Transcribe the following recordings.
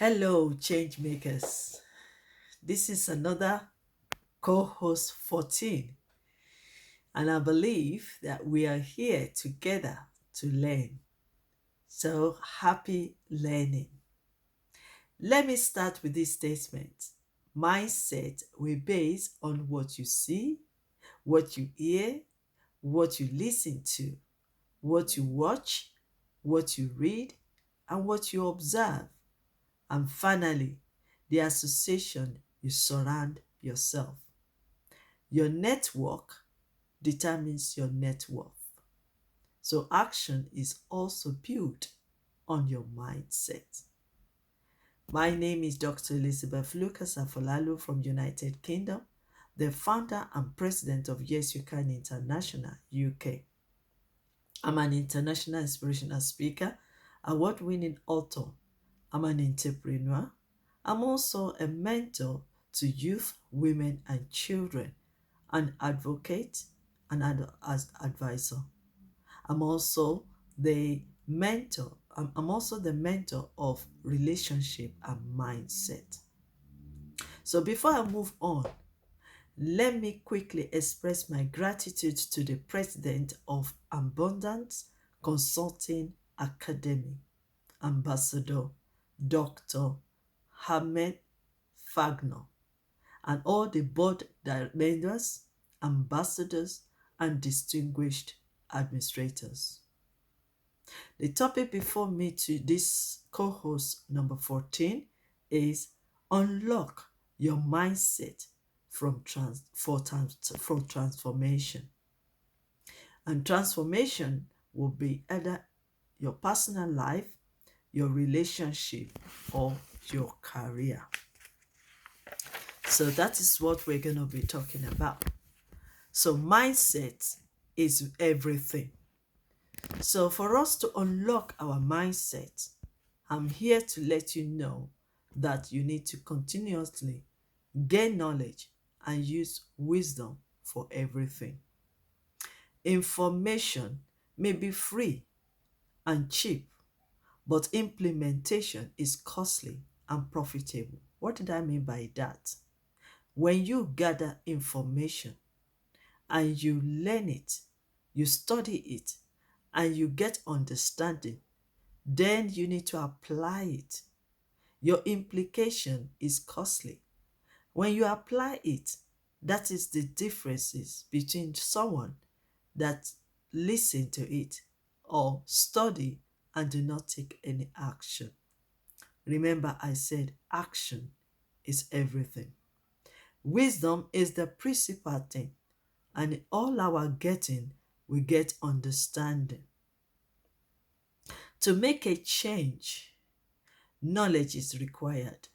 Hello, change makers. This is another co host 14, and I believe that we are here together to learn. So, happy learning. Let me start with this statement. Mindset will base on what you see, what you hear, what you listen to, what you watch, what you read, and what you observe. And finally, the association you surround yourself. Your network determines your net worth. So action is also built on your mindset. My name is Dr. Elizabeth Lucas Afolalu from United Kingdom, the founder and president of Y.Y.C.I International, UK. I'm an international inspirational speaker, award-winning author. I'm an entrepreneur. I'm also a mentor to youth, women, and children, an advocate, and as advisor. I'm also the I'm also the mentor of relationship and mindset. So before I move on, let me quickly express my gratitude to the president of Abundance Consulting Academy, Ambassador Dr. Ahmed Fagner, and all the board members, ambassadors, and distinguished administrators. The topic before me to this co-host number 14 is unlock your mindset from transformation. And transformation will be either your personal life, your relationship, or your career. So that is what we're going to be talking about. So mindset is everything. So for us to unlock our mindset, I'm here to let you know that you need to continuously gain knowledge and use wisdom for everything. Information may be free and cheap, but implementation is costly and profitable. What did I mean by that? When you gather information and you learn it, you study it, and you get understanding, then you need to apply it. Your implication is costly. When you apply it, that is the differences between someone that listen to it or study and do not take any action. Remember, I said action is everything. Wisdom is the principal thing, and in all our getting, we get understanding. To make a change, knowledge is required.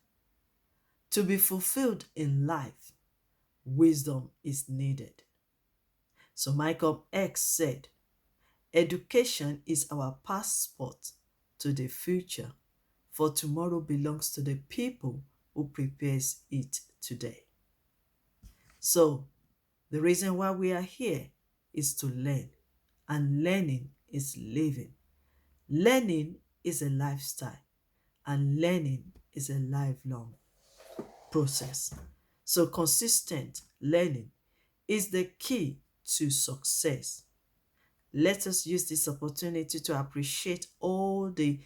To be fulfilled in life, wisdom is needed. So Michael X said, education is our passport to the future, for tomorrow belongs to the people who prepares it today. So the reason why we are here is to learn, and learning is living. Learning is a lifestyle, and learning is a lifelong process. So consistent learning is the key to success. Let us use this opportunity to appreciate all the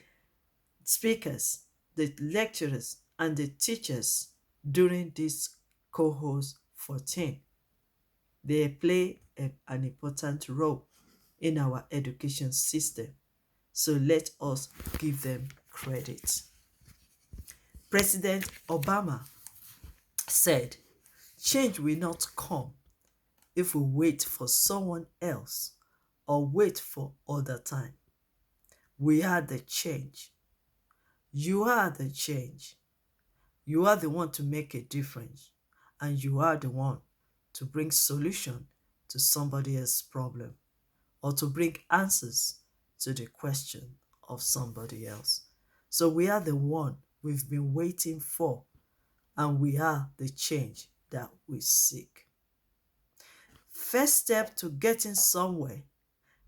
speakers, the lecturers, and the teachers during this cohort 14. They play an important role in our education system. So let us give them credit. President Obama said, change will not come if we wait for someone else or wait for other time. We are the change. You are the change. You are the one to make a difference, and you are the one to bring solution to somebody else's problem or to bring answers to the question of somebody else. So we are the one we've been waiting for, and we are the change that we seek. First step to getting somewhere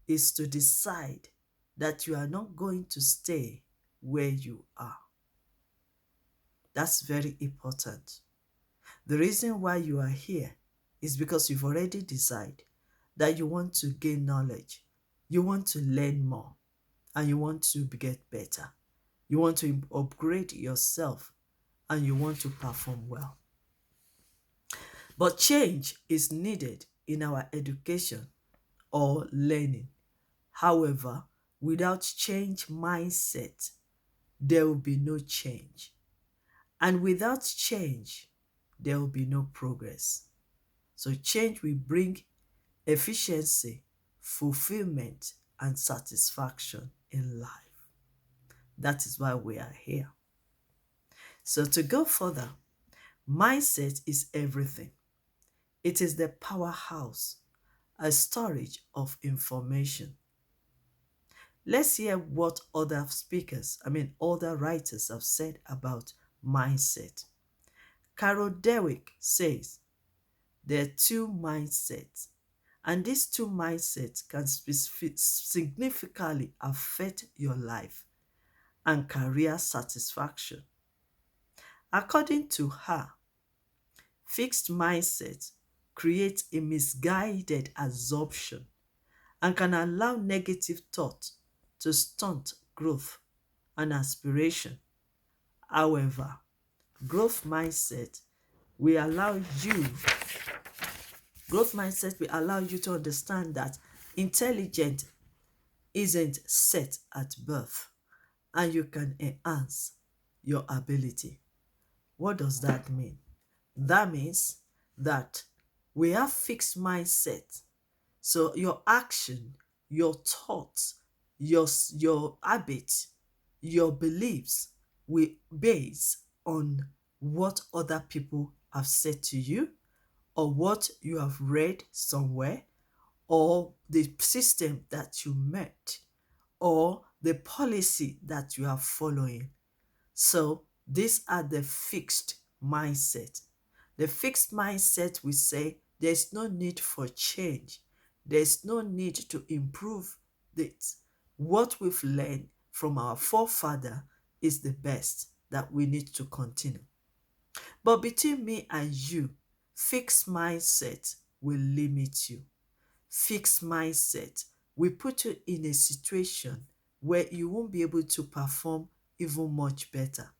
is to decide that you are not going to stay where you are. That's very important. The reason why you are here is because you've already decided that you want to gain knowledge, you want to learn more, and you want to get better. You want to upgrade yourself and you want to perform well. But change is needed in our education or learning. However, without change mindset, there will be no change. And without change, there will be no progress. So change will bring efficiency, fulfillment, and satisfaction in life. That is why we are here. So to go further, mindset is everything. It is the powerhouse, a storage of information. Let's hear what other speakers, other writers have said about mindset. Carol Dewick says there are two mindsets, and these two mindsets can significantly affect your life and career satisfaction. According to her, fixed mindset creates a misguided absorption and can allow negative thought to stunt growth and aspiration. However, growth mindset will allow you growth mindset will allow you to understand that intelligence isn't set at birth and you can enhance your ability. What does that mean? That means that we have fixed mindset. So your action, your thoughts, your habits, your beliefs will base on what other people have said to you or what you have read somewhere or the system that you met or the policy that you are following. So these are the fixed mindset. The fixed mindset will say there's no need for change. There's no need to improve it. What we've learned from our forefather is the best that we need to continue. But between me and you, fixed mindset will limit you. Fixed mindset will put you in a situation where you won't be able to perform even much better.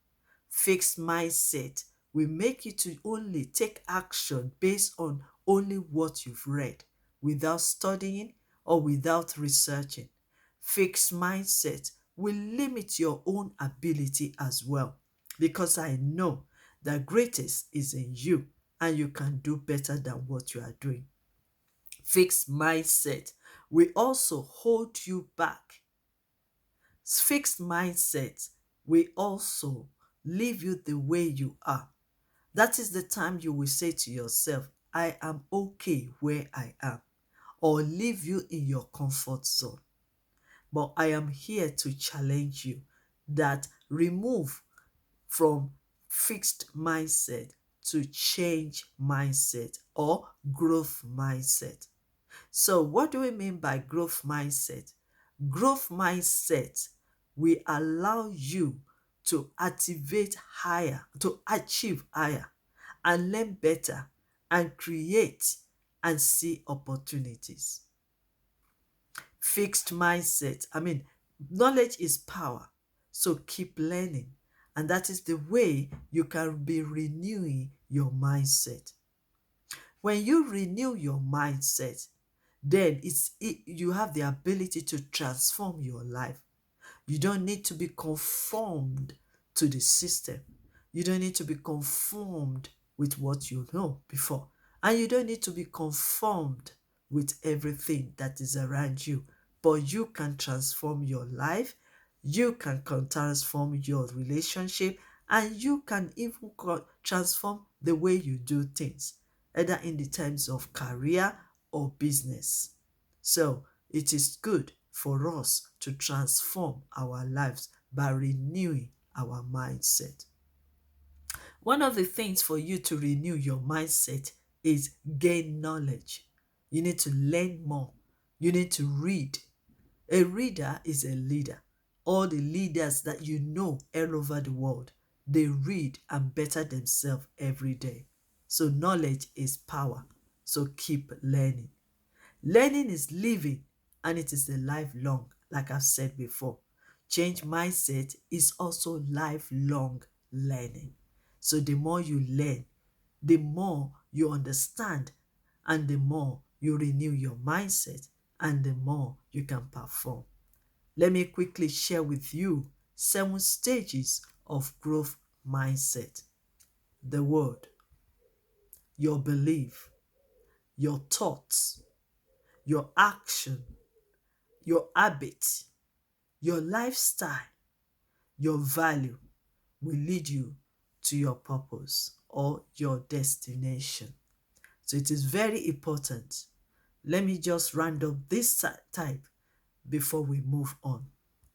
Fixed mindset will make you to only take action based on only what you've read without studying or without researching. Fixed mindset will limit your own ability as well because I know the greatest is in you and you can do better than what you are doing. Fixed mindset will also hold you back. Fixed mindset will also leave you the way you are. That is the time you will say to yourself, I am okay where I am, or leave you in your comfort zone. But I am here to challenge you that remove from fixed mindset to change mindset or growth mindset. So what do we mean by growth mindset? Growth mindset will allow you to activate higher, to achieve higher, and learn better, and create and see opportunities. Fixed mindset. Knowledge is power. So keep learning. And that is the way you can be renewing your mindset. When you renew your mindset, then you have the ability to transform your life. You don't need to be conformed to the system. You don't need to be conformed with what you know before. And you don't need to be conformed with everything that is around you. But you can transform your life. You can transform your relationship. And you can even transform the way you do things, either in the terms of career or business. So it is good for us to transform our lives by renewing our mindset. One of the things for you to renew your mindset is gain knowledge. You need to learn more. You need to read. A reader is a leader. All the leaders that you know all over the world, They read and better themselves every day. So knowledge is power. So keep learning. Learning is living and it is a lifelong, like I've said before. Change mindset is also lifelong learning. So the more you learn, the more you understand, and the more you renew your mindset, and the more you can perform. Let me quickly share with you 7 stages of growth mindset. The word, your belief, your thoughts, your action, your habit, your lifestyle, your value will lead you to your purpose or your destination. So it is very important. Let me just round up this type before we move on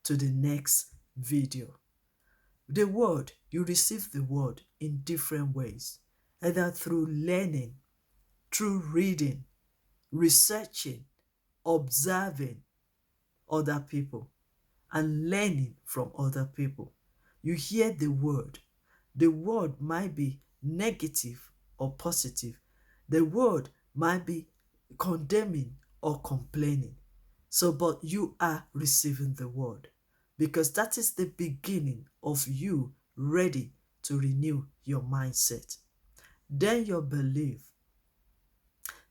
to the next video. The word, you receive the word in different ways, either through learning, through reading, researching, observing other people, and learning from other people. You hear the word. The word might be negative or positive. The word might be condemning or complaining. So, but you are receiving the word because that is the beginning of you ready to renew your mindset. Then your belief.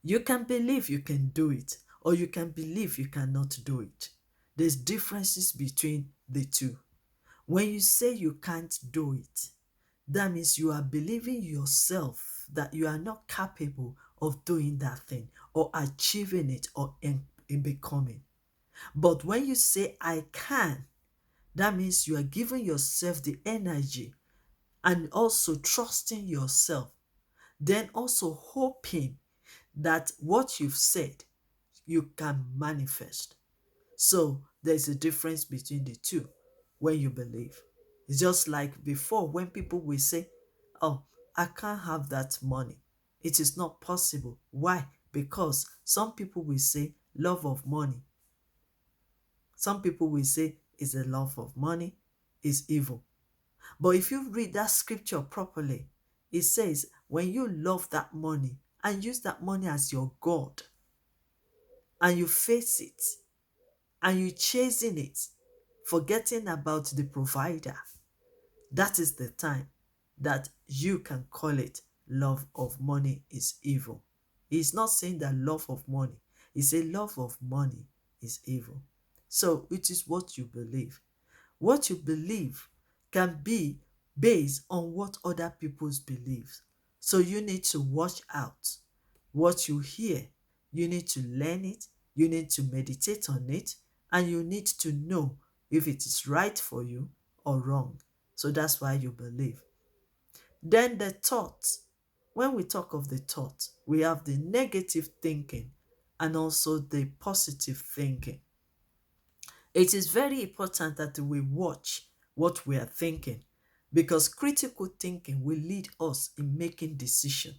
You can believe you can do it, or you can believe you cannot do it. There's differences between the two. When you say you can't do it, that means you are believing yourself that you are not capable of doing that thing or achieving it or in becoming. But when you say I can, that means you are giving yourself the energy and also trusting yourself, then also hoping that what you've said you can manifest. So there's a difference between the two when you believe. It's just like before when people will say, oh, I can't have that money. It is not possible. Why? Because some people will say love of money. Some people will say is the love of money is evil. But if you read that scripture properly, it says when you love that money and use that money as your God and you face it and you chasing it, forgetting about the provider, that is the time that you can call it love of money is evil. He's not saying that love of money. He said love of money is evil. So it is what you believe. What you believe can be based on what other people's beliefs. So you need to watch out what you hear. You need to learn it. You need to meditate on it. And you need to know if it is right for you or wrong. So that's why you believe. Then the thought. When we talk of the thought, we have the negative thinking and also the positive thinking. It is very important that we watch what we are thinking because critical thinking will lead us in making decisions.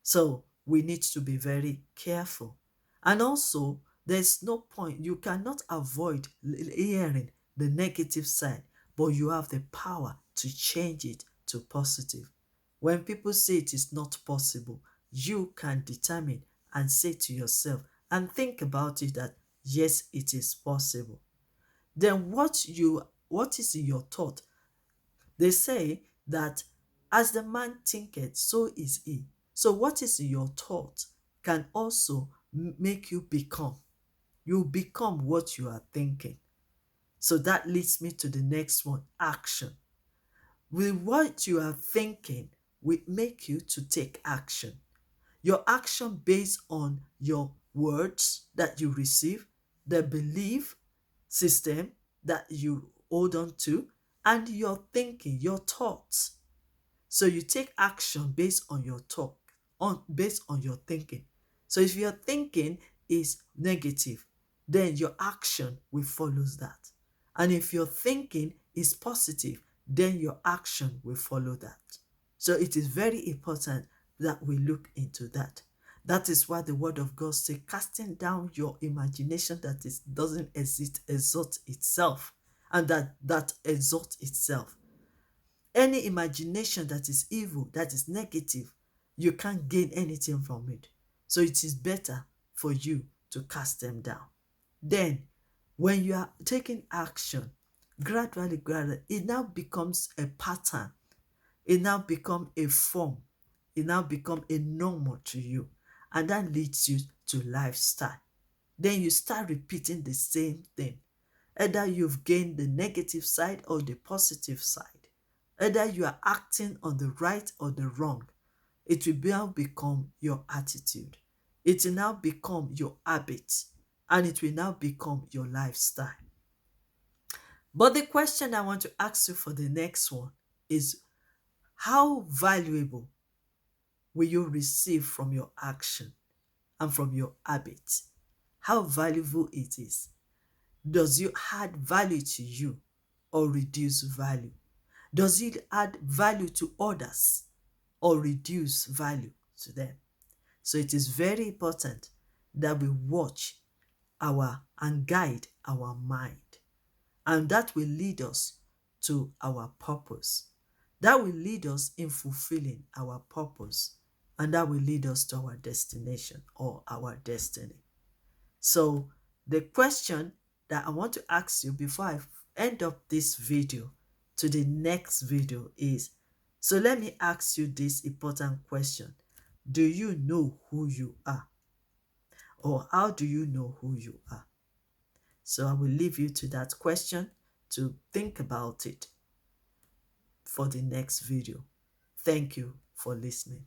So we need to be very careful. And also, there's no point, you cannot avoid hearing the negative side, but you have the power to change it to positive. When people say it is not possible, you can determine and say to yourself and think about it that yes, it is possible. Then what is in your thought? They say that as the man thinketh, so is he. So what is in your thought can also make you become. You become what you are thinking. So that leads me to the next one, action. With what you are thinking will make you to take action. Your action based on your words that you receive, the belief system that you hold on to, and your thinking, your thoughts. So you take action based on your talk, based on your thinking. So if your thinking is negative, then your action will follow that. And if your thinking is positive, then your action will follow that. So it is very important that we look into that. That is why the word of God says, casting down your imagination that doesn't exist, exalt itself, and that exalts itself. Any imagination that is evil, that is negative, you can't gain anything from it. So it is better for you to cast them down. Then, when you are taking action, gradually, it now becomes a pattern. It now becomes a form. It now becomes a normal to you. And that leads you to lifestyle. Then you start repeating the same thing. Either you've gained the negative side or the positive side. Either you are acting on the right or the wrong. It will now become your attitude. It will now become your habit. And it will now become your lifestyle. But the question I want to ask you for the next one is, how valuable will you receive from your action and from your habit? How valuable it is. Does it add value to you or reduce value? Does it add value to others or reduce value to them? So it is very important that we watch our and guide our mind. And that will lead us to our purpose. That will lead us in fulfilling our purpose. And that will lead us to our destination or our destiny. So the question that I want to ask you before I end up this video to the next video is, so let me ask you this important question. Do you know who you are? Or how do you know who you are? So I will leave you to that question to think about it for the next video. Thank you for listening.